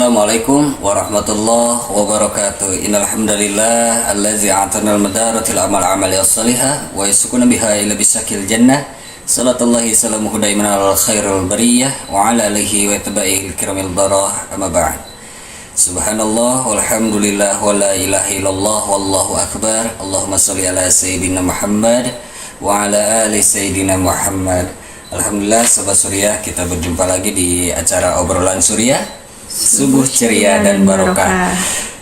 Assalamualaikum warahmatullahi wabarakatuh. Innal hamdalillah allazi a'tana al-madaratil amal amali as-salihah wa yasukuna biha ila bisakil jannah. Salatullahi salamuhu daiman ala khairul bariyah wa ala alihi wa tabi'il kiramil barah amma ba'd. Subhanallah walhamdulillah wa la ilaha illallah wallahu akbar. Allahumma shalli ala sayyidina Muhammad wa ala ali sayyidina Muhammad. Alhamdulillah Sobat Surya, kita berjumpa lagi di acara obrolan Surya, subuh ceria dan barokah.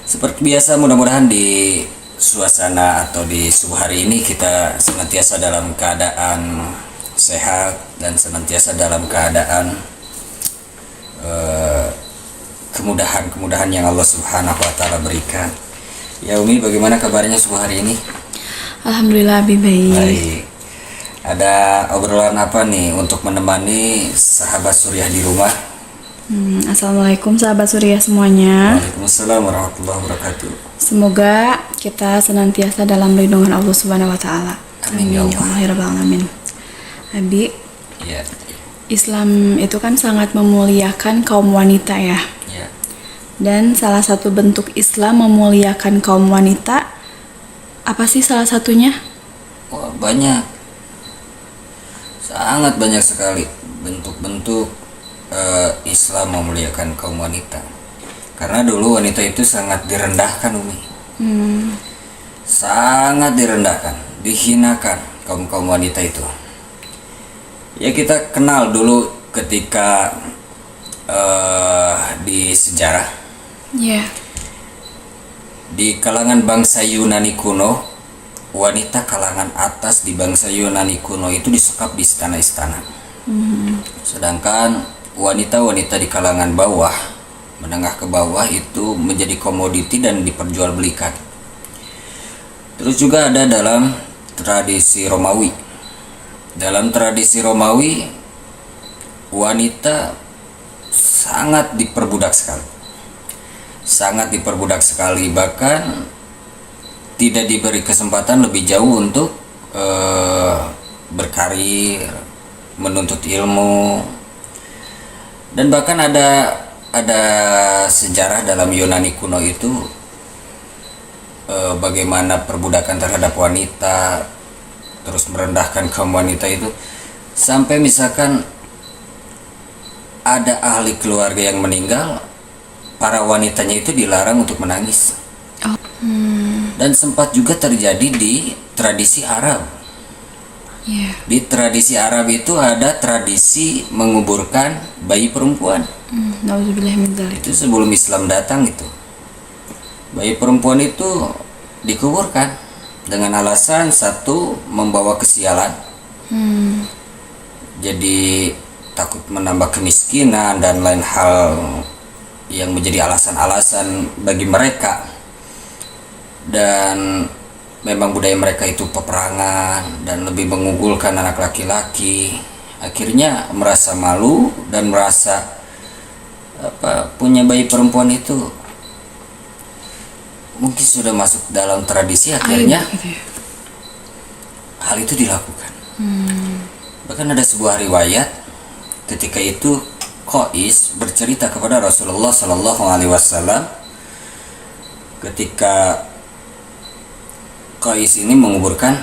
Seperti biasa, mudah-mudahan di suasana atau di subuh hari ini kita senantiasa dalam keadaan sehat dan senantiasa dalam keadaan kemudahan-kemudahan yang Allah Subhanahu wa taala berikan. Ya Umi, bagaimana kabarnya subuh hari ini? Alhamdulillah baik. Baik. Ada obrolan apa nih untuk menemani sahabat Surya di rumah? Assalamualaikum sahabat Surya semuanya. Waalaikumsalam warahmatullahi wabarakatuh. Semoga kita senantiasa dalam lindungan Allah Subhanahu wa taala. Amin ya Allah. Ya Rabbal alamin. Abi, Ya. Islam itu kan sangat memuliakan kaum wanita ya. Ya. Dan salah satu bentuk Islam memuliakan kaum wanita, apa sih salah satunya? Wah, banyak. Sangat banyak sekali bentuk-bentuk Islam memuliakan kaum wanita. Karena dulu wanita itu sangat direndahkan, Umi. Sangat direndahkan, dihinakan kaum wanita itu. Ya, kita kenal dulu ketika di sejarah, Ya. di kalangan bangsa Yunani kuno, wanita kalangan atas di bangsa Yunani kuno itu disekap di istana-istana. Sedangkan wanita-wanita di kalangan bawah, menengah ke bawah itu menjadi komoditi dan diperjualbelikan. Terus juga ada dalam tradisi Romawi. Dalam tradisi Romawi, wanita sangat diperbudak sekali. Sangat diperbudak sekali, bahkan tidak diberi kesempatan lebih jauh untuk berkarir, menuntut ilmu. Dan bahkan ada sejarah dalam Yunani kuno itu bagaimana perbudakan terhadap wanita, terus merendahkan kaum wanita itu, sampai misalkan ada ahli keluarga yang meninggal, para wanitanya itu dilarang untuk menangis. Dan sempat juga terjadi di tradisi Arab. Di tradisi Arab itu ada tradisi menguburkan bayi perempuan. Nauzubillah min dzalik. Itu sebelum Islam datang itu. Bayi perempuan itu dikuburkan dengan alasan satu, membawa kesialan. Jadi takut menambah kemiskinan dan lain hal yang menjadi alasan-alasan bagi mereka. Dan memang budaya mereka itu peperangan dan lebih mengunggulkan anak laki-laki. Akhirnya merasa malu dan merasa punya bayi perempuan itu mungkin sudah masuk dalam tradisi, akhirnya hal itu dilakukan. Bahkan ada sebuah riwayat ketika itu Qais bercerita kepada Rasulullah Sallallahu Alaihi Wasallam ketika Qais ini menguburkan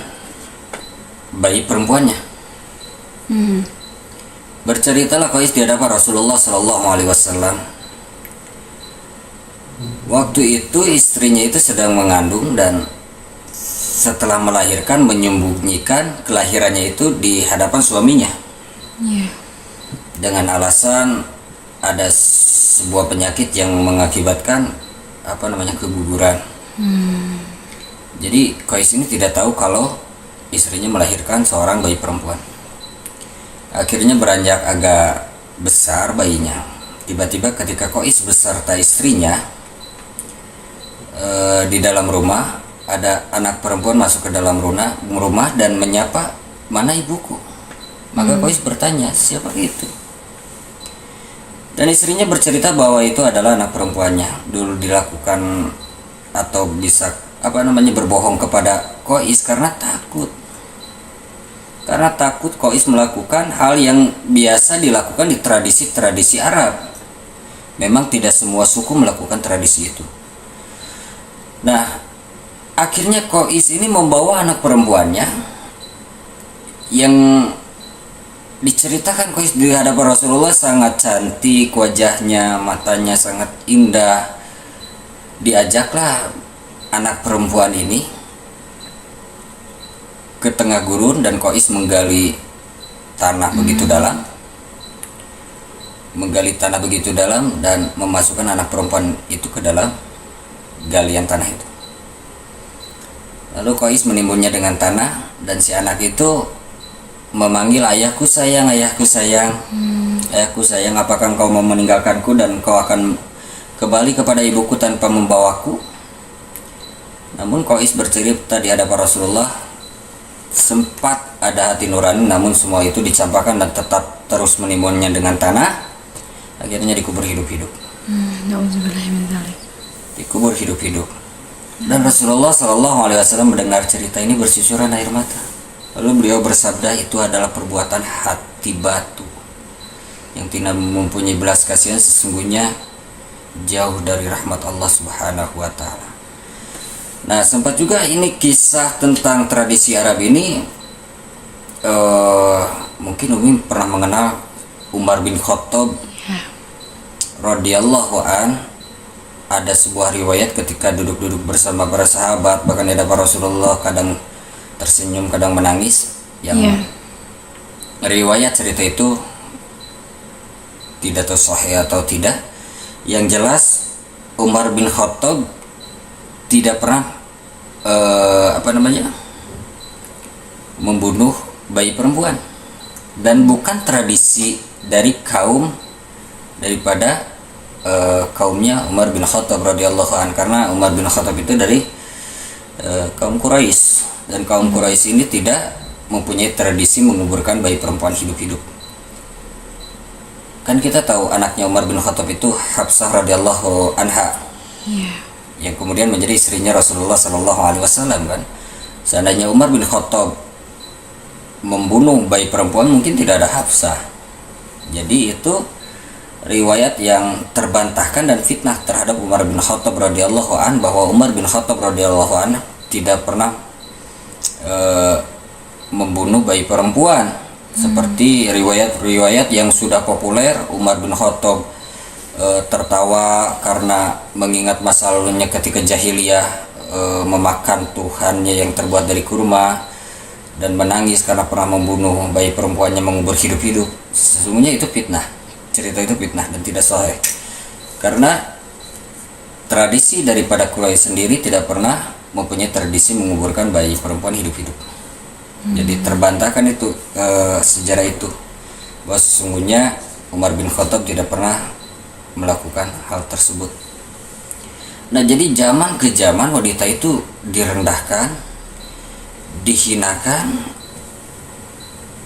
bayi perempuannya. Berceritalah Qais di hadapan Rasulullah Sallallahu Alaihi Wasallam. Waktu itu istrinya itu sedang mengandung dan setelah melahirkan menyembunyikan kelahirannya itu di hadapan suaminya. Dengan alasan ada sebuah penyakit yang mengakibatkan keguguran. Jadi Qais ini tidak tahu kalau istrinya melahirkan seorang bayi perempuan. Akhirnya beranjak agak besar bayinya. Tiba-tiba ketika Qais beserta istrinya di dalam rumah, ada anak perempuan masuk ke dalam rumah dan menyapa, "Mana ibuku?" Maka Qais bertanya, "Siapa itu?" Dan istrinya bercerita bahwa itu adalah anak perempuannya. Dulu dilakukan atau bisa berbohong kepada Qais karena takut. Karena takut Qais melakukan hal yang biasa dilakukan di tradisi-tradisi Arab. Memang tidak semua suku melakukan tradisi itu. Nah, akhirnya Qais ini membawa anak perempuannya yang diceritakan Qais di hadapan Rasulullah sangat cantik wajahnya, matanya sangat indah. Diajaklah anak perempuan ini ke tengah gurun dan Qais menggali tanah begitu dalam. Menggali tanah begitu dalam dan memasukkan anak perempuan itu ke dalam galian tanah itu. Lalu Qais menimbunnya dengan tanah dan si anak itu memanggil, ayahku sayang, ayahku sayang, ayahku sayang, apakah engkau mau meninggalkanku dan engkau akan kembali kepada ibuku tanpa membawaku? Namun Qais bercerita di hadapan Rasulullah, sempat ada hati nurani, namun semua itu dicampakkan dan tetap terus menimbunnya dengan tanah. Akhirnya dikubur hidup-hidup. Dikubur hidup-hidup. Dan Rasulullah SAW mendengar cerita ini bercucuran air mata. Lalu beliau bersabda, itu adalah perbuatan hati batu yang tidak mempunyai belas kasihan, sesungguhnya jauh dari rahmat Allah Subhanahu wa Ta'ala. Nah, sempat juga ini kisah tentang tradisi Arab ini. Mungkin Umi pernah mengenal Umar bin Khattab radhiyallahu an. Ada sebuah riwayat ketika duduk-duduk bersama para sahabat, bahkan ada para Rasulullah, kadang tersenyum, kadang menangis. Yang riwayat cerita itu tidak tahu sahih atau tidak. Yang jelas Umar bin Khattab tidak pernah membunuh bayi perempuan, dan bukan tradisi dari daripada kaumnya Umar bin Khattab radhiyallahu an, karena Umar bin Khattab itu dari kaum Quraisy, dan kaum Quraisy ini tidak mempunyai tradisi menguburkan bayi perempuan hidup-hidup. Kan kita tahu anaknya Umar bin Khattab itu Hafsah radhiyallahu anha, yang kemudian menjadi istrinya Rasulullah sallallahu alaihi wasallam kan. Seandainya Umar bin Khattab membunuh bayi perempuan, mungkin tidak ada Hafsah. Jadi itu riwayat yang terbantahkan dan fitnah terhadap Umar bin Khattab radhiyallahu an, bahwa Umar bin Khattab radhiyallahu an tidak pernah membunuh bayi perempuan. Seperti riwayat-riwayat yang sudah populer, Umar bin Khattab tertawa karena mengingat masa lalunya ketika jahiliyah, memakan Tuhannya yang terbuat dari kurma, dan menangis karena pernah membunuh bayi perempuannya, mengubur hidup-hidup. Sesungguhnya itu fitnah. Cerita itu fitnah dan tidak sahih, karena tradisi daripada Quraisy sendiri tidak pernah mempunyai tradisi menguburkan bayi perempuan hidup-hidup. Jadi terbantahkan itu sejarah itu, bahwa sesungguhnya Umar bin Khattab tidak pernah melakukan hal tersebut. Nah, jadi zaman ke zaman wanita itu direndahkan, dihinakan.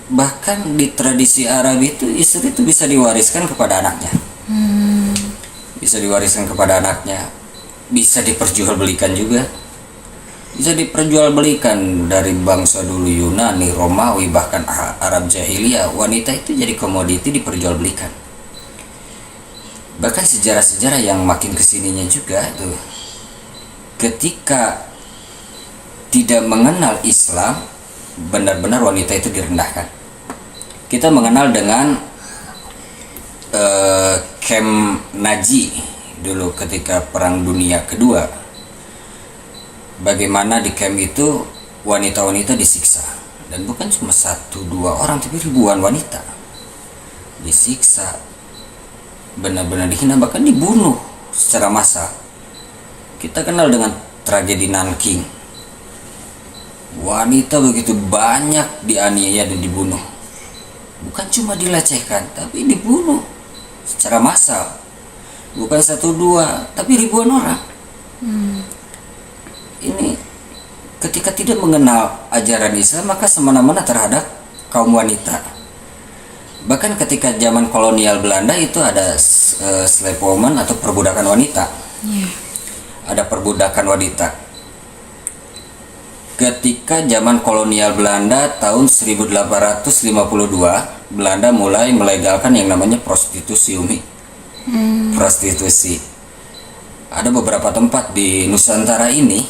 Bahkan di tradisi Arab itu istri itu bisa diwariskan kepada anaknya, bisa diwariskan kepada anaknya, bisa diperjualbelikan juga, bisa diperjualbelikan dari bangsa dulu Yunani, Romawi, bahkan Arab jahiliyah. Wanita itu jadi komoditi, diperjualbelikan. Bahkan sejarah-sejarah yang makin kesininya juga tuh, ketika tidak mengenal Islam, benar-benar wanita itu direndahkan. Kita mengenal dengan Camp Nazi dulu ketika Perang Dunia Kedua. Bagaimana di camp itu wanita-wanita disiksa, dan bukan cuma 1-2 orang, tapi ribuan wanita disiksa, benar-benar dihina, bahkan dibunuh secara massal. Kita kenal dengan tragedi Nanking. Wanita begitu banyak dianiaya dan dibunuh. Bukan cuma dilecehkan, tapi dibunuh secara massal. Bukan 1-2, tapi ribuan orang. Ini ketika tidak mengenal ajaran Islam, maka semena-mena terhadap kaum wanita. Bahkan ketika zaman kolonial Belanda itu ada slave woman atau perbudakan wanita. Ada perbudakan wanita. Ketika zaman kolonial Belanda tahun 1852, Belanda mulai melegalkan yang namanya prostitusi, Umi. prostitusi. Ada beberapa tempat di Nusantara ini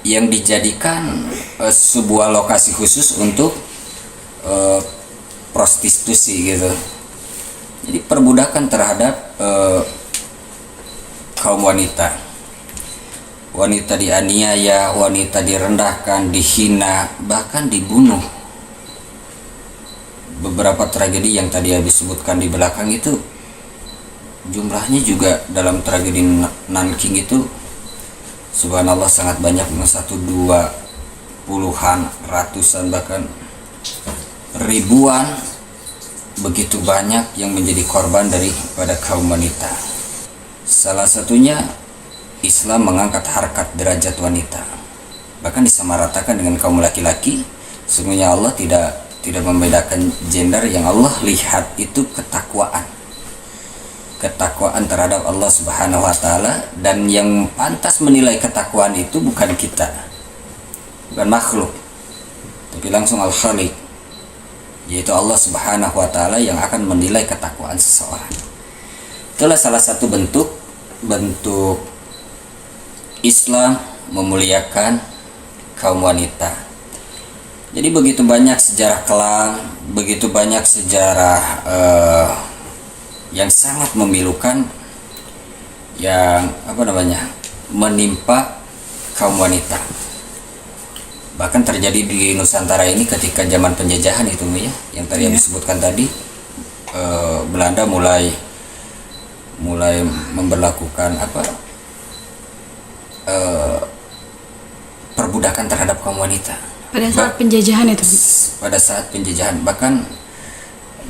yang dijadikan sebuah lokasi khusus untuk prostitusi gitu. Jadi perbudakan terhadap kaum wanita. Wanita dianiaya, wanita direndahkan, dihina, bahkan dibunuh. Beberapa tragedi yang tadi habis sebutkan di belakang itu jumlahnya juga dalam tragedi Nanking itu subhanallah sangat banyak, 1, 2, puluhan, ratusan, bahkan ribuan, begitu banyak yang menjadi korban daripada kaum wanita. Salah satunya Islam mengangkat harkat derajat wanita, bahkan disamaratakan dengan kaum laki-laki. Sebenarnya Allah tidak membedakan gender. Yang Allah lihat itu ketakwaan terhadap Allah Subhanahu wa taala, dan yang pantas menilai ketakwaan itu bukan kita, bukan makhluk, tapi langsung Al-Khaliq, yaitu Allah Subhanahu wa taala yang akan menilai ketakwaan seseorang. Itulah salah satu bentuk Islam memuliakan kaum wanita. Jadi begitu banyak sejarah kelam, begitu banyak sejarah yang sangat memilukan yang menimpa kaum wanita. Bahkan terjadi di Nusantara ini ketika zaman penjajahan itu ya, yang tadi disebutkan tadi, Belanda mulai memberlakukan perbudakan terhadap kaum wanita pada saat penjajahan itu. Pada saat penjajahan, bahkan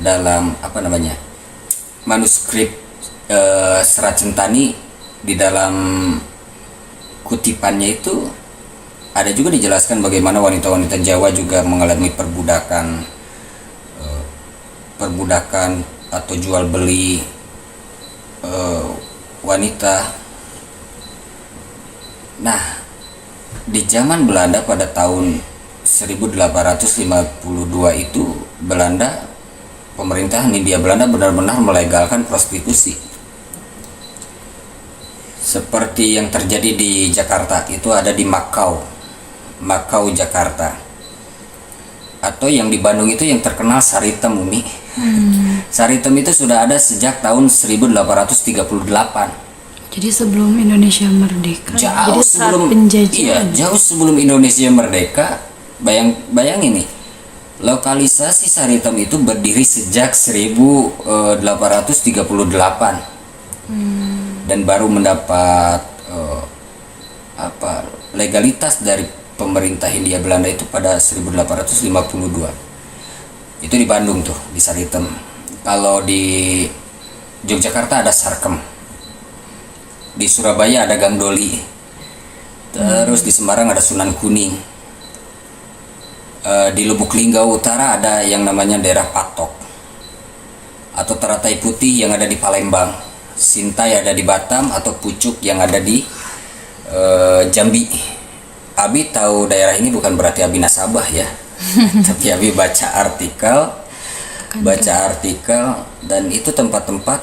dalam manuskrip Serat Sentani, di dalam kutipannya itu ada juga dijelaskan bagaimana wanita-wanita Jawa juga mengalami perbudakan atau jual beli wanita. Nah, di zaman Belanda pada tahun 1852 itu pemerintahan Hindia Belanda benar-benar melegalkan prostitusi. Seperti yang terjadi di Jakarta, itu ada di Makau, Jakarta. Atau yang di Bandung itu yang terkenal Saritem, Umi. Saritem itu sudah ada sejak tahun 1838. Jadi sebelum Indonesia merdeka. Jauh sebelum penjajahan. Jauh sebelum Indonesia merdeka. Bayangin nih. Lokalisasi Saritem itu berdiri sejak 1838. Dan baru mendapat legalitas dari pemerintah Hindia Belanda itu pada 1852. Itu di Bandung tuh, di Saritem. Kalau di Yogyakarta ada Sarkem, di Surabaya ada Gang Doli, terus di Semarang ada Sunan Kuning, di Lubuk Linggau Utara ada yang namanya daerah Patok, atau Teratai Putih yang ada di Palembang, Sintai ada di Batam, atau Pucuk yang ada di Jambi. Abi tahu daerah ini bukan berarti Abi nasabah ya, tapi Abi baca artikel, dan itu tempat-tempat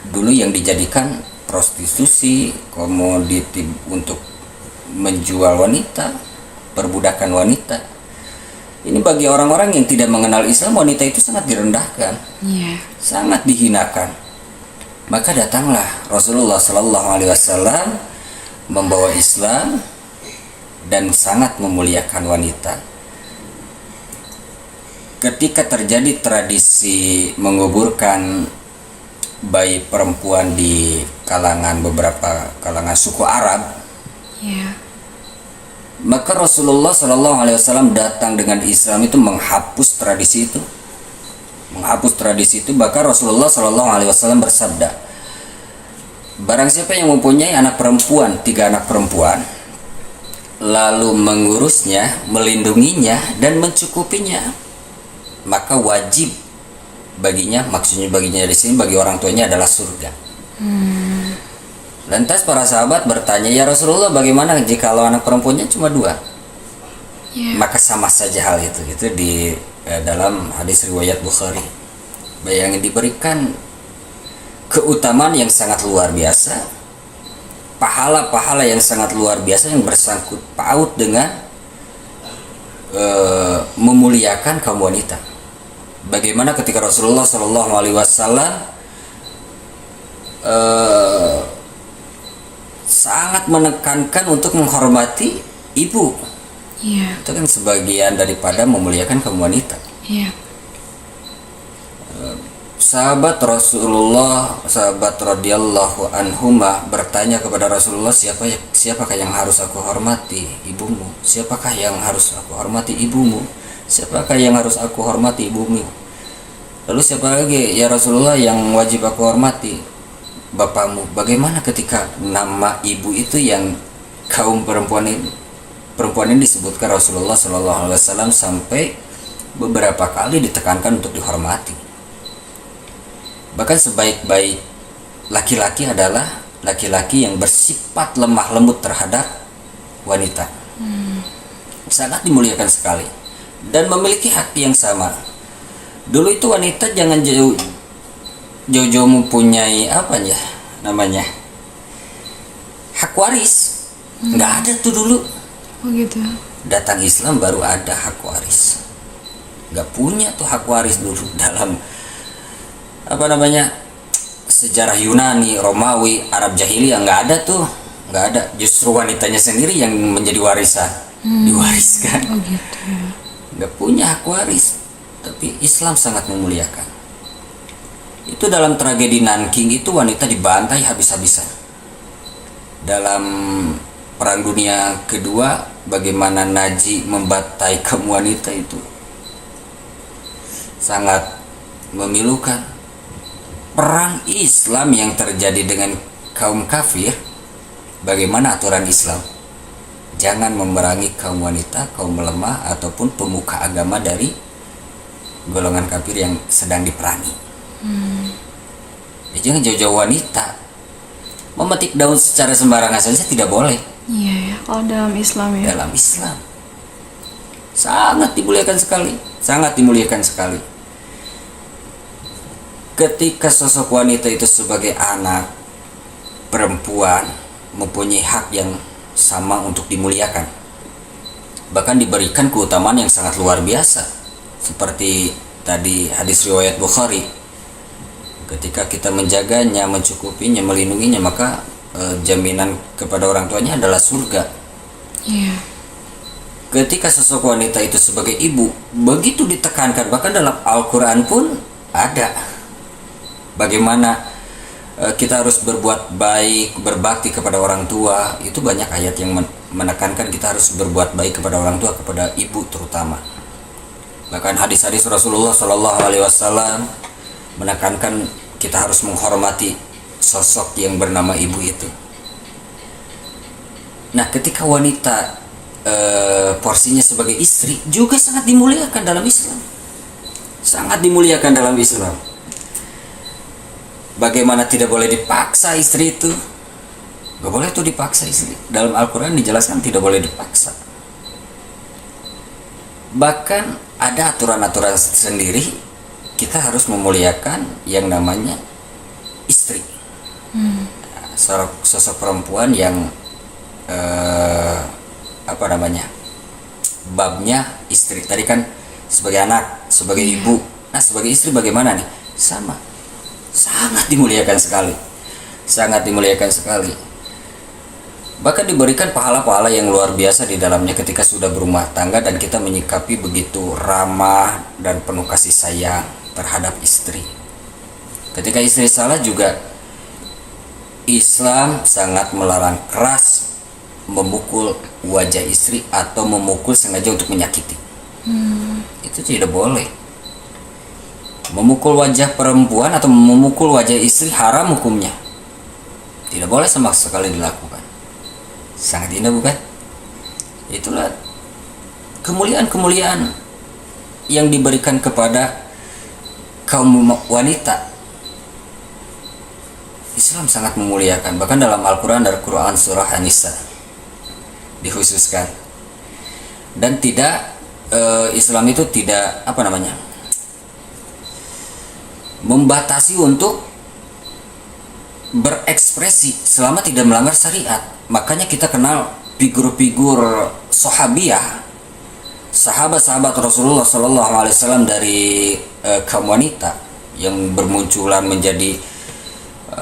dulu yang dijadikan prostitusi, komoditi untuk menjual wanita, perbudakan wanita. Ini bagi orang-orang yang tidak mengenal Islam, wanita itu sangat direndahkan, sangat dihinakan. Maka datanglah Rasulullah Sallallahu Alaihi Wasallam membawa Islam dan sangat memuliakan wanita. Ketika terjadi tradisi menguburkan bayi perempuan di beberapa kalangan suku Arab, maka Rasulullah Shallallahu Alaihi Wasallam datang dengan Islam itu menghapus tradisi itu. Bahkan Rasulullah Shallallahu Alaihi Wasallam bersabda, barang siapa yang mempunyai 3 anak perempuan, lalu mengurusnya, melindunginya, dan mencukupinya, maka wajib baginya, maksudnya baginya di sini bagi orang tuanya adalah surga. Lantas para sahabat bertanya, ya Rasulullah, bagaimana jika anak perempuannya cuma 2? Maka sama saja hal itu. Itu dalam hadis riwayat Bukhari. Bayangin, diberikan keutamaan yang sangat luar biasa, pahala-pahala yang sangat luar biasa yang bersangkut paut dengan memuliakan kaum wanita. Bagaimana ketika Rasulullah Shallallahu Alaihi Wasallam sangat menekankan untuk menghormati ibu. Iya. Itu kan sebagian daripada memuliakan kaum wanita. Iya. Sahabat Rasulullah, sahabat radhiyallahu anhuma bertanya kepada Rasulullah, siapakah yang harus aku hormati? Ibumu. Siapakah yang harus aku hormati? Ibumu. Siapakah yang harus aku hormati? Ibumu. Lalu siapa lagi ya Rasulullah yang wajib aku hormati? Bapakmu. Bagaimana ketika nama ibu itu yang kaum perempuan ini disebutkan Rasulullah Shallallahu Alaihi Wasallam sampai beberapa kali ditekankan untuk dihormati. Bahkan sebaik-baik laki-laki adalah laki-laki yang bersifat lemah lembut terhadap wanita. Sangat dimuliakan sekali dan memiliki hak yang sama. Dulu itu wanita jangan jauh-jauh mempunyai apa ya namanya, hak waris. Nggak ada tuh dulu. Oh gitu. Datang Islam baru ada hak waris. Nggak punya tuh hak waris dulu dalam apa namanya, sejarah Yunani, Romawi, Arab jahiliyah nggak ada tuh, nggak ada. Justru wanitanya sendiri yang menjadi warisan, diwariskan. Oh gitu. Nggak punya hak waris, tapi Islam sangat memuliakan. Itu dalam tragedi Nanking itu wanita dibantai habis-habisan. Dalam Perang Dunia Kedua, bagaimana Nazi membantai kaum wanita itu sangat memilukan. Perang Islam yang terjadi dengan kaum kafir, bagaimana aturan Islam? Jangan memerangi kaum wanita, kaum lemah, ataupun pemuka agama dari golongan kafir yang sedang diperangi. Jangan jauh-jauh wanita. Memetik daun secara sembarangan saja tidak boleh. Iya ya, kalau dalam Islam ya. Dalam Islam sangat dimuliakan sekali, sangat dimuliakan sekali. Ketika sosok wanita itu sebagai anak perempuan mempunyai hak yang sama untuk dimuliakan, bahkan diberikan keutamaan yang sangat luar biasa. Seperti tadi hadis riwayat Bukhari, ketika kita menjaganya, mencukupinya, melindunginya, maka jaminan kepada orang tuanya adalah surga. Iya. Ketika sosok wanita itu sebagai ibu begitu ditekankan, bahkan dalam Al-Quran pun ada bagaimana kita harus berbuat baik, berbakti kepada orang tua. Itu banyak ayat yang menekankan kita harus berbuat baik kepada orang tua, kepada ibu terutama. Bahkan hadis-hadis Rasulullah Shallallahu Alaihi Wasallam menekankan kita harus menghormati sosok yang bernama ibu itu. Nah, ketika wanita porsinya sebagai istri juga sangat dimuliakan dalam Islam. Sangat dimuliakan dalam Islam. Bagaimana tidak boleh dipaksa istri itu? Gak boleh tuh dipaksa istri. Dalam Al-Quran dijelaskan tidak boleh dipaksa. Bahkan ada aturan-aturan sendiri. Kita harus memuliakan yang namanya istri. Sosok perempuan yang apa namanya, babnya istri. Tadi kan sebagai anak, sebagai ibu. Nah, sebagai istri bagaimana nih? Sama, sangat dimuliakan sekali, sangat dimuliakan sekali. Bahkan diberikan pahala-pahala yang luar biasa di dalamnya ketika sudah berumah tangga dan kita menyikapi begitu ramah dan penuh kasih sayang terhadap istri. Ketika istri salah juga, Islam sangat melarang keras memukul wajah istri atau memukul sengaja untuk menyakiti. Itu tidak boleh. Memukul wajah perempuan atau memukul wajah istri haram hukumnya. Tidak boleh sama sekali dilakukan. Sangat indah bukan? Itulah kemuliaan-kemuliaan yang diberikan kepada kaum wanita. Islam sangat memuliakan. Bahkan dalam Al-Quran, dari Quran surah An-Nisa dikhususkan. Dan tidak Islam itu tidak apa namanya, membatasi untuk berekspresi selama tidak melanggar syariat. Makanya kita kenal figur-figur sahabiah, sahabat-sahabat Rasulullah SAW dari kaum wanita yang bermunculan menjadi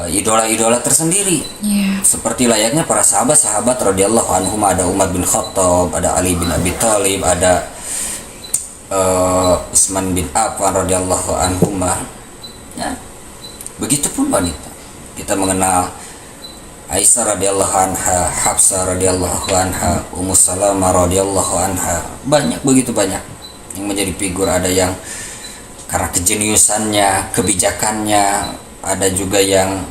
idola-idola tersendiri. Seperti layaknya para sahabat-sahabat radhiyallahu anhum, ada Umar bin Khattab, ada Ali bin Abi Thalib, ada Utsman bin Affan radhiyallahu anhum. Ya. Begitupun wanita. Kita mengenal Aisyah radhiyallahu anha, Hafsah radhiyallahu anha, Ummu Salamah radhiyallahu anha. Banyak, begitu banyak yang menjadi figur. Ada yang karena kejeniusannya, kebijakannya, ada juga yang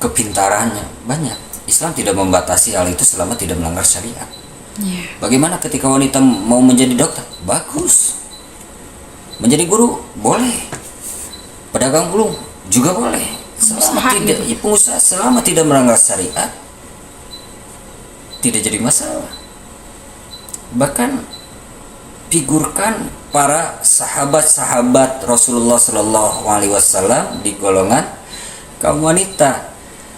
kepintarannya. Banyak. Islam tidak membatasi hal itu selama tidak melanggar syariat. Bagaimana ketika wanita mau menjadi dokter? Bagus. Menjadi guru? Boleh. Pedagang burung? Juga boleh. Pengusaha selama tidak melanggar syariat tidak jadi masalah. Bahkan figurkan para sahabat-sahabat Rasulullah Shallallahu Alaihi Wasallam di golongan kaum wanita.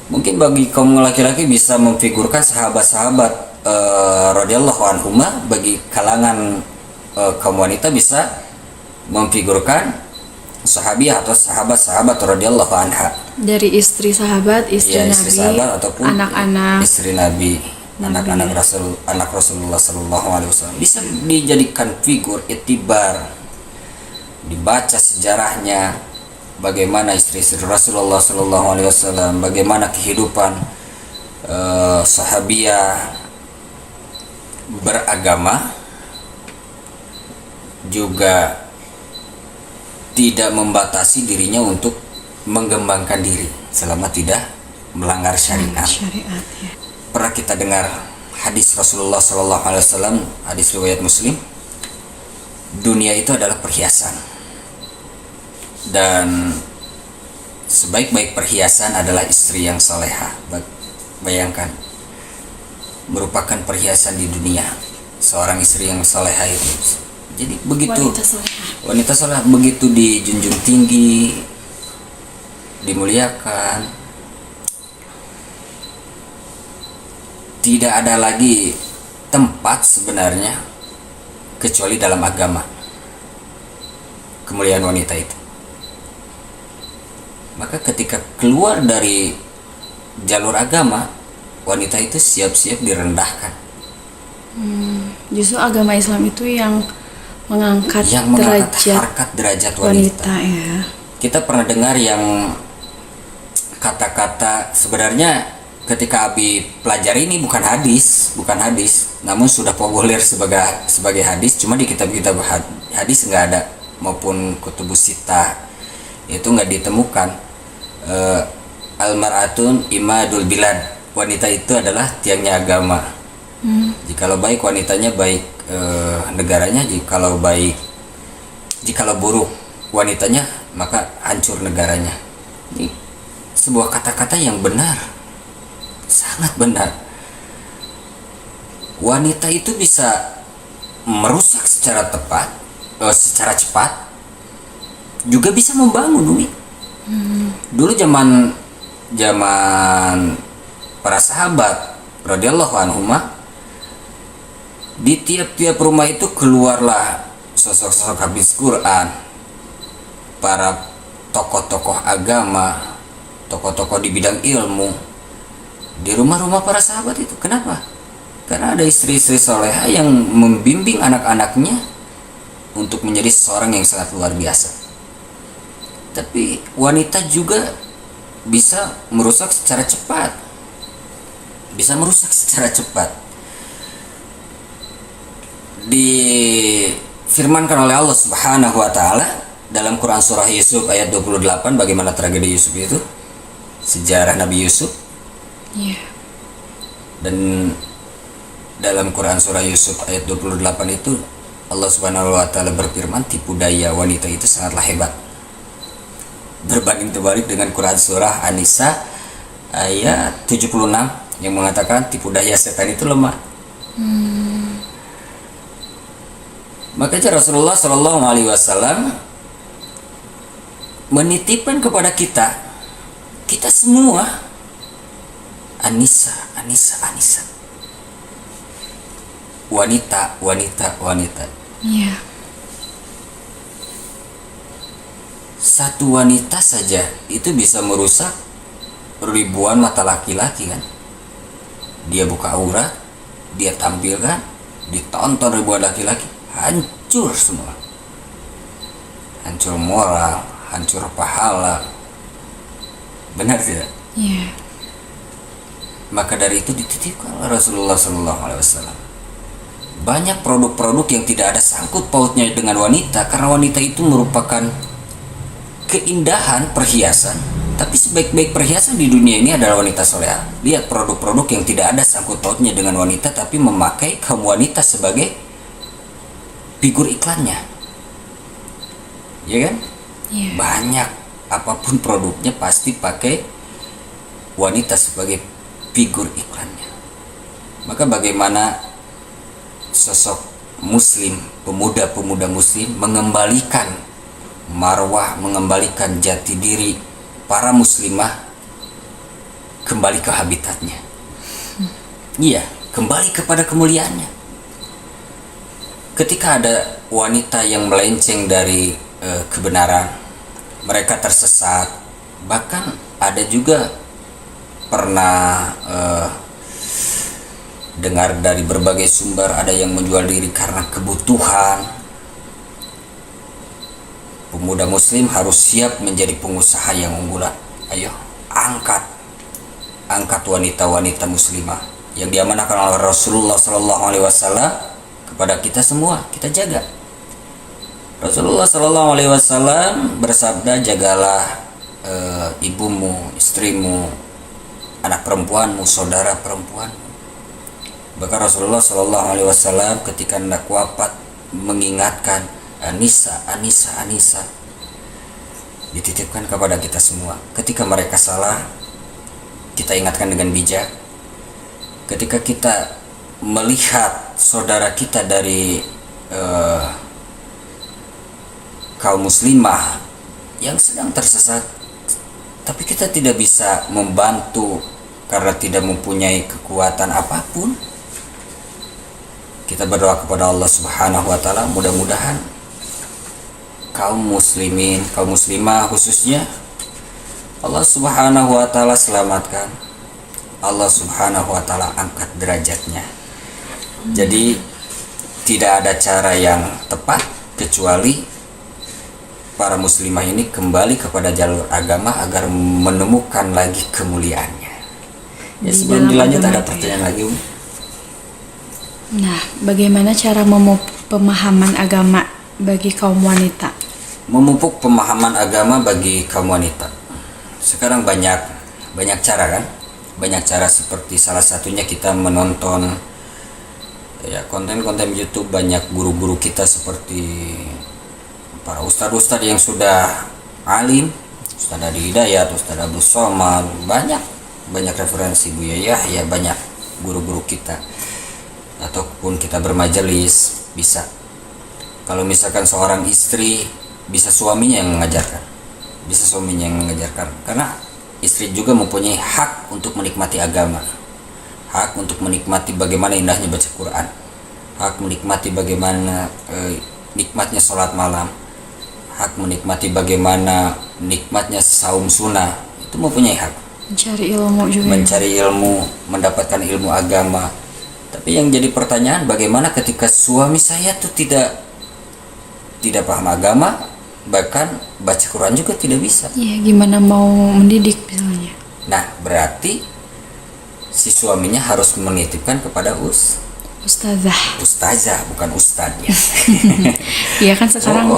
Mungkin bagi kaum laki-laki bisa memfigurkan sahabat-sahabat radhiyallahu anhuma, bagi kalangan kaum wanita bisa memfigurkan sahabiah atau sahabat-sahabat radhiyallahu anha. Dari istri sahabat, istri Nabi, istri sahabat ataupun anak-anak istri Nabi, anak-anak Rasulullah Sallallahu Alaihi Wasallam bisa dijadikan figur itibar, dibaca sejarahnya, bagaimana istri-istri Rasulullah Sallallahu Alaihi Wasallam, bagaimana kehidupan sahabiah beragama, juga tidak membatasi dirinya untuk mengembangkan diri selama tidak melanggar syariat. Pernah kita dengar hadis Rasulullah Sallallahu Alaihi Wasallam, hadis riwayat Muslim, dunia itu adalah perhiasan, dan sebaik-baik perhiasan adalah istri yang salehah. Bayangkan, merupakan perhiasan di dunia seorang istri yang salehah itu. Jadi begitu wanita saleh begitu dijunjung tinggi, dimuliakan. Tidak ada lagi tempat sebenarnya kecuali dalam agama kemuliaan wanita itu. Maka ketika keluar dari jalur agama, wanita itu siap-siap direndahkan. Justru agama Islam itu yang mengangkat harkat derajat wanita. Ya. Kita pernah dengar yang kata-kata, sebenarnya ketika Abi pelajari ini bukan hadis, namun sudah populer sebagai hadis. Cuma di kitab-kitab hadis nggak ada, maupun kutubus sita itu nggak ditemukan. Almaratun imadul bilad, wanita itu adalah tiangnya agama. Jikalau baik wanitanya, baik negaranya. Jikalau buruk wanitanya, maka hancur negaranya. Ini sebuah kata-kata yang benar, sangat benar. Wanita itu bisa merusak secara cepat, juga bisa membangun, Umi. Dulu zaman para sahabat radhiyallahu anhumah, di tiap-tiap rumah itu keluarlah sosok-sosok hafiz Quran, para tokoh-tokoh agama, tokoh-tokoh di bidang ilmu di rumah-rumah para sahabat itu. Kenapa? Karena ada istri-istri solehah yang membimbing anak-anaknya untuk menjadi seseorang yang sangat luar biasa. Tapi wanita juga bisa merusak secara cepat. Difirmankan oleh Allah Subhanahu wa taala dalam Quran surah Yusuf ayat 28, bagaimana tragedi Yusuf itu, sejarah Nabi Yusuf. Dan dalam Quran surah Yusuf ayat 28 itu Allah Subhanahu wa taala berfirman, tipu daya wanita itu sangatlah hebat. Berbanding terbalik dengan Quran surah An-Nisa ayat 76 yang mengatakan tipu daya setan itu lemah. Makanya Rasulullah Shallallahu Alaihi Wasallam menitipkan kepada kita kita semua Anissa, wanita. Iya. Satu wanita saja itu bisa merusak ribuan mata laki-laki kan. Dia buka aurat, dia tampilkan, ditonton ribuan laki-laki, hancur semua. Hancur moral, hancur pahala. Benar tidak? Iya. Maka dari itu dititipkan oleh Rasulullah SAW banyak produk-produk yang tidak ada sangkut pautnya dengan wanita, karena wanita itu merupakan keindahan perhiasan. Tapi sebaik-baik perhiasan di dunia ini adalah wanita soleha. Lihat produk-produk yang tidak ada sangkut pautnya dengan wanita, tapi memakai kaum wanita sebagai figur iklannya, ya kan? Iya. Banyak, apapun produknya pasti pakai wanita sebagai figur iklannya. Maka bagaimana sosok muslim, pemuda-pemuda muslim mengembalikan marwah, mengembalikan jati diri para muslimah kembali ke habitatnya. Iya, kembali kepada kemuliaannya. Ketika ada wanita yang melenceng dari kebenaran, mereka tersesat. Bahkan ada juga pernah dengar dari berbagai sumber, ada yang menjual diri karena kebutuhan. Pemuda muslim harus siap menjadi pengusaha yang unggulan. Ayo, angkat wanita-wanita muslimah yang diamanahkan oleh Rasulullah SAW kepada kita semua, kita jaga. Rasulullah SAW bersabda, jagalah ibumu, istrimu, anak perempuanmu, saudara perempuanmu. Bahkan Rasulullah SAW ketika hendak wafat mengingatkan, Anissa, dititipkan kepada kita semua. Ketika mereka salah, kita ingatkan dengan bijak. Ketika kita melihat saudara kita dari kaum muslimah yang sedang tersesat, tapi kita tidak bisa membantu karena tidak mempunyai kekuatan apapun, kita berdoa kepada Allah Subhanahu wa Ta'ala, mudah-mudahan kaum muslimin, kaum muslimah khususnya, Allah Subhanahu wa Ta'ala selamatkan, Allah Subhanahu wa Ta'ala angkat derajatnya. Jadi tidak ada cara yang tepat kecuali para muslimah ini kembali kepada jalur agama agar menemukan lagi kemuliaannya. Ya, sebelum dilanjut ada pertanyaan lagi, Nah, bagaimana cara memupuk pemahaman agama bagi kaum wanita? Memupuk pemahaman agama bagi kaum wanita. Sekarang banyak cara kan? Banyak cara, seperti salah satunya kita menonton ya konten-konten YouTube. Banyak guru-guru kita seperti para ustadz-ustadz yang sudah alim, Ustadz Adi Hidayat, Ustadz Abdul Somad, banyak referensi Buya Yahya, banyak guru-guru kita. Ataupun kita bermajelis, bisa. Kalau misalkan seorang istri, bisa suaminya yang mengajarkan, karena istri juga mempunyai hak untuk menikmati agama, hak untuk menikmati bagaimana indahnya baca Quran, hak menikmati bagaimana nikmatnya sholat malam, hak menikmati bagaimana nikmatnya saum sunnah. Itu mempunyai hak Mencari ilmu juga. Mencari ilmu, mendapatkan ilmu agama. Tapi yang jadi pertanyaan, bagaimana ketika suami saya tuh tidak paham agama, bahkan baca Quran juga tidak bisa. Iya, gimana mau mendidik misalnya? Nah, berarti si suaminya harus menitipkan kepada ustazah, bukan ustadnya. Iya kan sekarang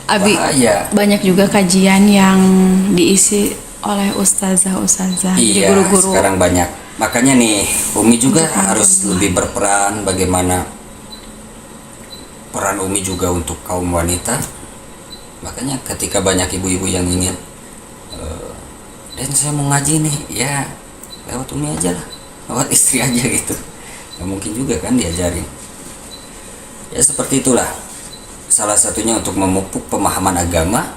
Abi bahaya. banyak juga kajian yang diisi oleh ustazah, Iya, guru-guru. sekarang banyak. Makanya nih, Umi juga harus lebih berperan. Bagaimana peran Umi juga untuk kaum wanita. Makanya ketika banyak ibu-ibu yang ingin dan saya mau ngaji nih, ya lewat Umi aja lah, lewat istri aja gitu. Gak mungkin juga kan diajarin. Ya seperti itulah salah satunya untuk memupuk pemahaman agama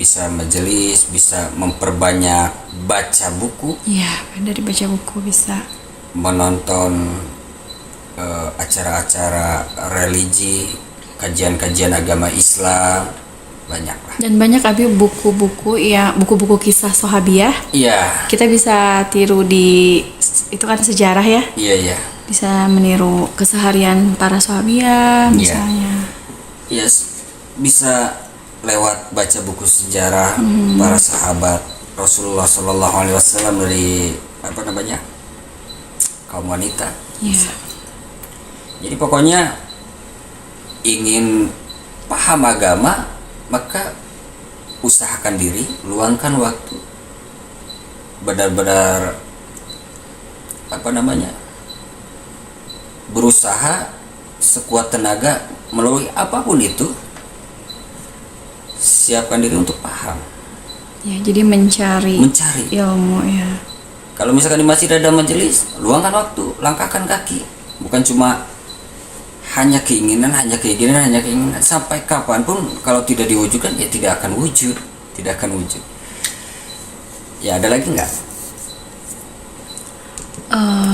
bisa majelis, bisa memperbanyak baca buku, Iya, dari baca buku bisa. menonton acara-acara religi, kajian-kajian agama Islam, banyak lah. Dan banyak Abi buku-buku ya, buku-buku kisah Sahabiah. Iya, Kita bisa tiru di itu kan sejarah ya. iya. Bisa meniru keseharian para Sahabiah misalnya. Ya, bisa lewat baca buku sejarah para sahabat Rasulullah Shallallahu Alaihi Wasallam dari kaum wanita. Iya. Jadi pokoknya ingin paham agama, maka usahakan diri, luangkan waktu, benar-benar berusaha sekuat tenaga melalui apapun itu, siapkan diri untuk paham, Ya, jadi mencari ilmu ya. Kalau misalkan di masjid ada majelis, luangkan waktu, langkahkan kaki, bukan cuma hanya keinginan, sampai kapanpun kalau tidak diwujudkan ya tidak akan wujud. Ya, ada lagi nggak?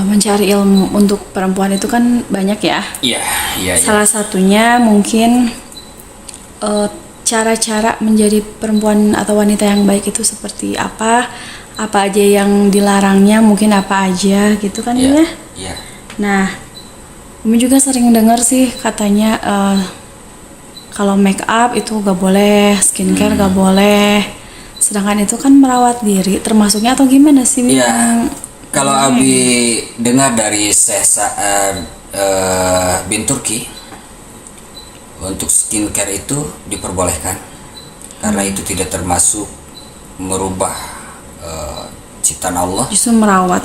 Mencari ilmu untuk perempuan itu kan banyak ya. Iya. Salah satunya mungkin cara-cara menjadi perempuan atau wanita yang baik itu seperti apa aja yang dilarangnya, mungkin apa aja gitu kan ya. Iya. Nah, Umi juga sering dengar sih katanya kalau make up itu gak boleh, skincare gak boleh. Sedangkan itu kan merawat diri termasuknya atau gimana sih? Iya. Kalau Abi dengar dari Syekh Sa'ad bin Turki, untuk skincare itu diperbolehkan karena itu tidak termasuk merubah ciptaan Allah. Justru merawat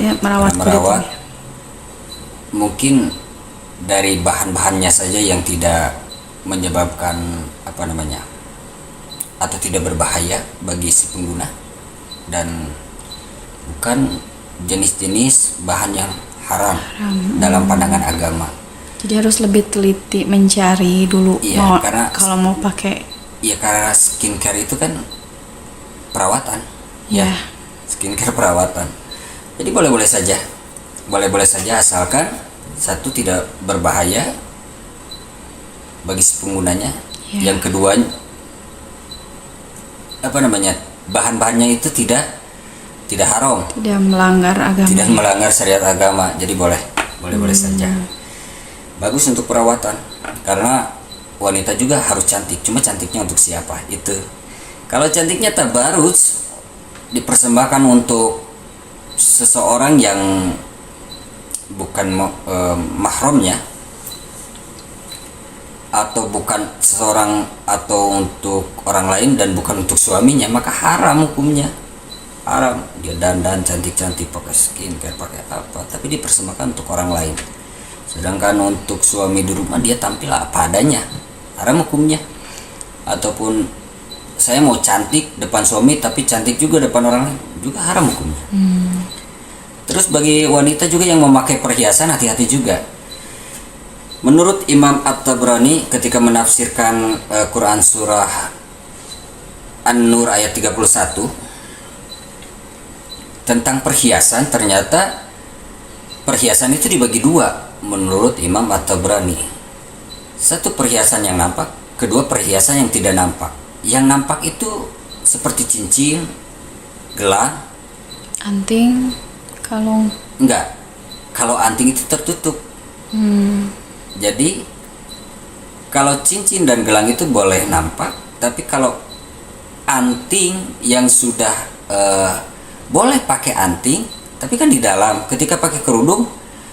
kulit. Mungkin dari bahan-bahannya saja yang tidak menyebabkan atau tidak berbahaya bagi si pengguna, dan bukan jenis-jenis bahan yang haram dalam pandangan agama. Jadi harus lebih teliti mencari dulu. Iya, karena kalau mau pakai. Iya, karena skincare itu kan perawatan. Iya. Ya, skincare perawatan. Jadi boleh-boleh saja asalkan satu tidak berbahaya bagi si penggunanya. Iya. Yang kedua, bahan-bahannya itu tidak haram, Tidak melanggar agama. tidak melanggar syariat agama. Jadi boleh saja. Bagus untuk perawatan, karena wanita juga harus cantik. Cuma cantiknya untuk siapa? Itu. Kalau cantiknya tabarruj, dipersembahkan untuk seseorang yang bukan mahramnya, atau bukan seseorang, atau untuk orang lain dan bukan untuk suaminya, maka haram hukumnya. Haram. Dia dandan cantik-cantik, pakai skincare, pakai apa, tapi dipersembahkan untuk orang lain. Sedangkan untuk suami di rumah dia tampil apa adanya, haram hukumnya. Ataupun saya mau cantik depan suami tapi cantik juga depan orang lain, juga haram hukumnya. Terus bagi wanita juga yang memakai perhiasan, hati-hati juga. Menurut Imam At-Tabrani ketika menafsirkan Quran surah An-Nur ayat 31 tentang perhiasan, ternyata perhiasan itu dibagi dua menurut Imam At-Tabrani. Satu perhiasan yang nampak, kedua perhiasan yang tidak nampak. Yang nampak itu seperti cincin, gelang, Anting, kalung. enggak. Kalau anting itu tertutup. Jadi kalau cincin dan gelang itu boleh nampak, tapi kalau anting yang sudah boleh pakai anting, tapi kan di dalam. Ketika pakai kerudung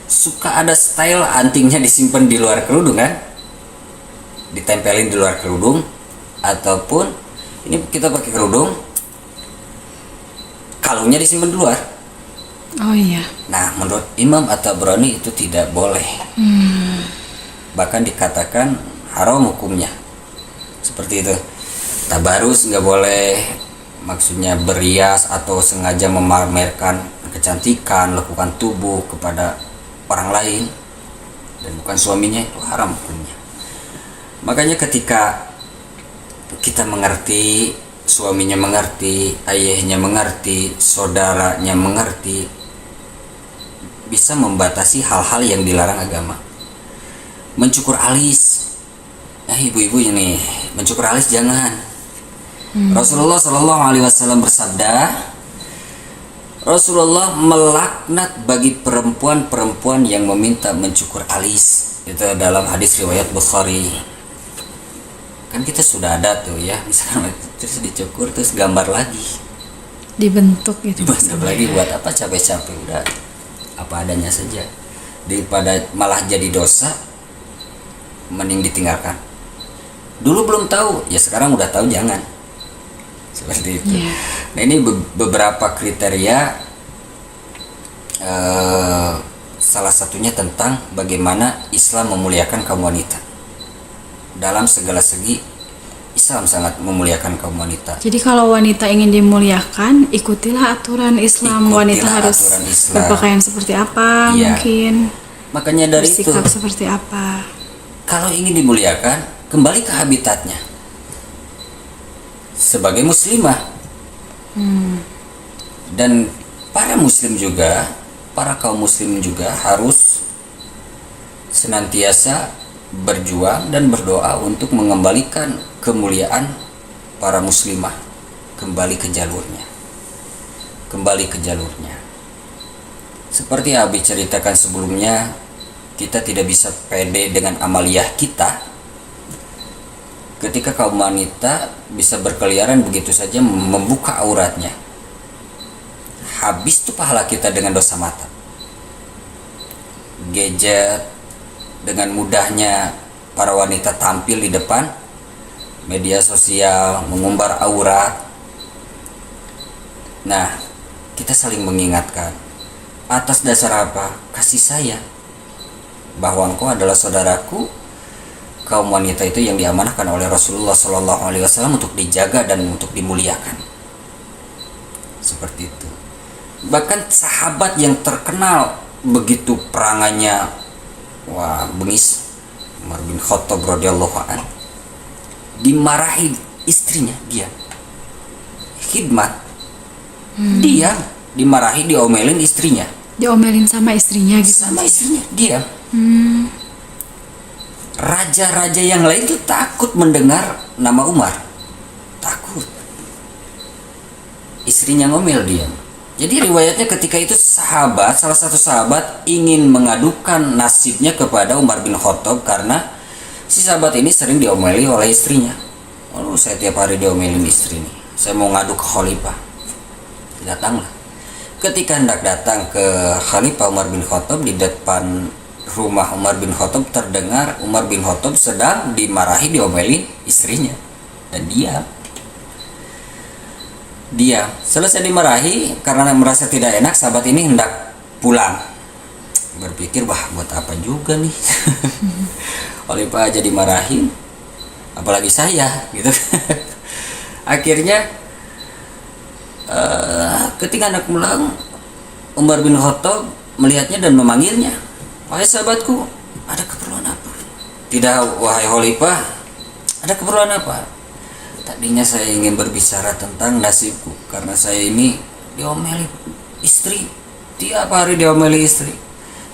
suka ada style antingnya disimpan di luar kerudung kan, ditempelin di luar kerudung, ataupun ini kita pakai kerudung, kalungnya disimpan di luar. Oh iya. Nah, menurut Imam At-Tabrani itu tidak boleh. Bahkan dikatakan haram hukumnya. Seperti itu. Tabarus nggak boleh, maksudnya berias atau sengaja memamerkan kecantikan, lekukan tubuh kepada orang lain dan bukan suaminya, itu haram hukumnya. Makanya ketika kita mengerti suaminya mengerti, ayahnya mengerti, saudaranya mengerti, bisa membatasi hal-hal yang dilarang agama. Mencukur alis, ibu-ibu ini mencukur alis jangan. Rasulullah Shallallahu Alaihi Wasallam bersabda, Rasulullah melaknat bagi perempuan-perempuan yang meminta mencukur alis. Itu dalam hadis riwayat Bukhari. Kan kita sudah ada tuh ya, misalnya terus dicukur terus gambar lagi, Dibentuk gitu. dibentuk lagi, buat apa capek-capek, udah apa adanya saja, daripada malah jadi dosa, mending ditinggalkan. Dulu belum tahu, ya sekarang udah tahu, jangan seperti itu. Nah ini beberapa kriteria, salah satunya tentang bagaimana Islam memuliakan kaum wanita. Dalam segala segi Islam sangat memuliakan kaum wanita. Jadi kalau wanita ingin dimuliakan, ikutilah aturan Islam. Ikutilah Wanita harus aturan Islam. berpakaian seperti apa, Iya. mungkin Makanya dari itu, bersikap seperti apa. kalau ingin dimuliakan, kembali ke habitatnya sebagai muslimah. Dan para muslim juga, para kaum muslim juga harus senantiasa berjuang dan berdoa untuk mengembalikan kemuliaan para muslimah kembali ke jalurnya. Seperti Abi ceritakan sebelumnya, kita tidak bisa pede dengan amaliyah kita ketika kaum wanita bisa berkeliaran begitu saja membuka auratnya. Habis tuh pahala kita dengan dosa mata. Gadget, dengan mudahnya para wanita tampil di depan media sosial, mengumbar aurat. Nah, kita saling mengingatkan. Atas dasar apa? Kasih sayang. Bahwa engkau adalah saudaraku. Kaum wanita itu yang diamanahkan oleh Rasulullah Shallallahu Alaihi Wasallam untuk dijaga dan untuk dimuliakan. Seperti itu. Bahkan sahabat yang terkenal begitu perangannya, wah, bengis, Umar bin Khattab radhiyallahu an, dimarahi istrinya, dia khidmat, dia dimarahi, diomelin istrinya, Diomelin sama istrinya gitu. sama istrinya, dia. Raja-raja yang lain tuh takut mendengar nama Umar, takut. Istrinya ngomel, dia. Jadi riwayatnya ketika itu salah satu sahabat ingin mengadukan nasibnya kepada Umar bin Khattab karena si sahabat ini sering diomeli oleh istrinya. Lalu saya tiap hari diomelin istri nih, saya mau ngadu ke khalifah. Datanglah. Ketika hendak datang ke khalifah Umar bin Khattab, di depan rumah Umar bin Khattab terdengar Umar bin Khattab sedang dimarahi, diomelin istrinya, dan dia selesai dimarahi. Karena merasa tidak enak, sahabat ini hendak pulang, berpikir, wah buat apa juga nih Khalifah aja dimarahin, apalagi saya gitu. Akhirnya ketika hendak pulang, Umar bin Khattab melihatnya dan memanggilnya, wahai sahabatku, ada keperluan apa? Tidak, wahai Khalifah, ada keperluan apa? Tadinya saya ingin berbicara tentang nasibku, karena saya ini diomeli istri, tiap hari diomeli istri.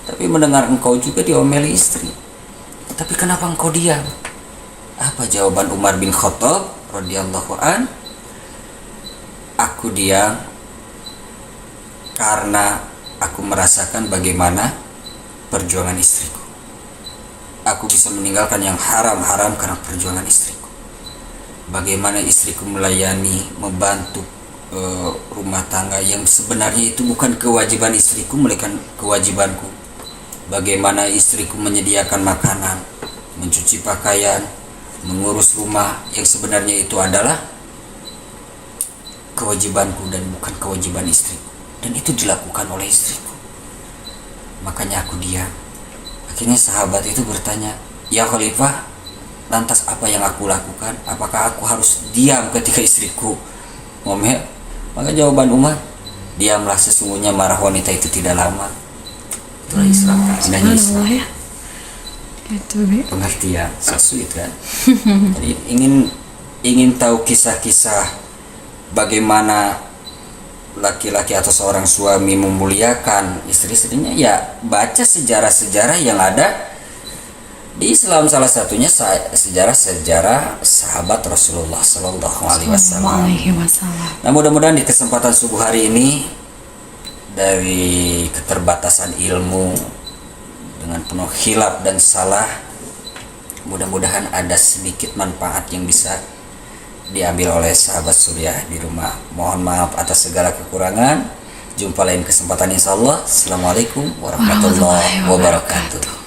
Tapi mendengar engkau juga diomeli istri, tapi kenapa engkau diam? Apa jawaban Umar bin Khattab radhiyallahu an? Aku diam karena aku merasakan bagaimana perjuangan istriku. Aku bisa meninggalkan yang haram-haram karena perjuangan istriku. Bagaimana istriku melayani, membantu rumah tangga yang sebenarnya itu bukan kewajiban istriku, melainkan kewajibanku. Bagaimana istriku menyediakan makanan, mencuci pakaian, mengurus rumah yang sebenarnya itu adalah kewajibanku dan bukan kewajiban istriku. Dan itu dilakukan oleh istriku. Makanya aku diam. Akhirnya sahabat itu bertanya, ya Khalifah, lantas apa yang aku lakukan? Apakah aku harus diam ketika istriku ngomel? Maka jawaban Umar, diamlah, sesungguhnya marah wanita itu tidak lama. Itulah Islam, indahnya Islam. Ya. Itu Pengertian, so sweet kan. Jadi ingin tahu kisah-kisah bagaimana laki-laki atau seorang suami memuliakan istri-istrinya, ya baca sejarah-sejarah yang ada di Islam, salah satunya sejarah-sejarah sahabat Rasulullah Sallallahu Alaihi Wasallam. Nah, mudah-mudahan di kesempatan subuh hari ini, dari keterbatasan ilmu dengan penuh khilaf dan salah, mudah-mudahan ada sedikit manfaat yang bisa diambil oleh sahabat Suriah di rumah. Mohon maaf atas segala kekurangan. Jumpa lain kesempatan, insyaallah. Assalamualaikum warahmatullahi wabarakatuh.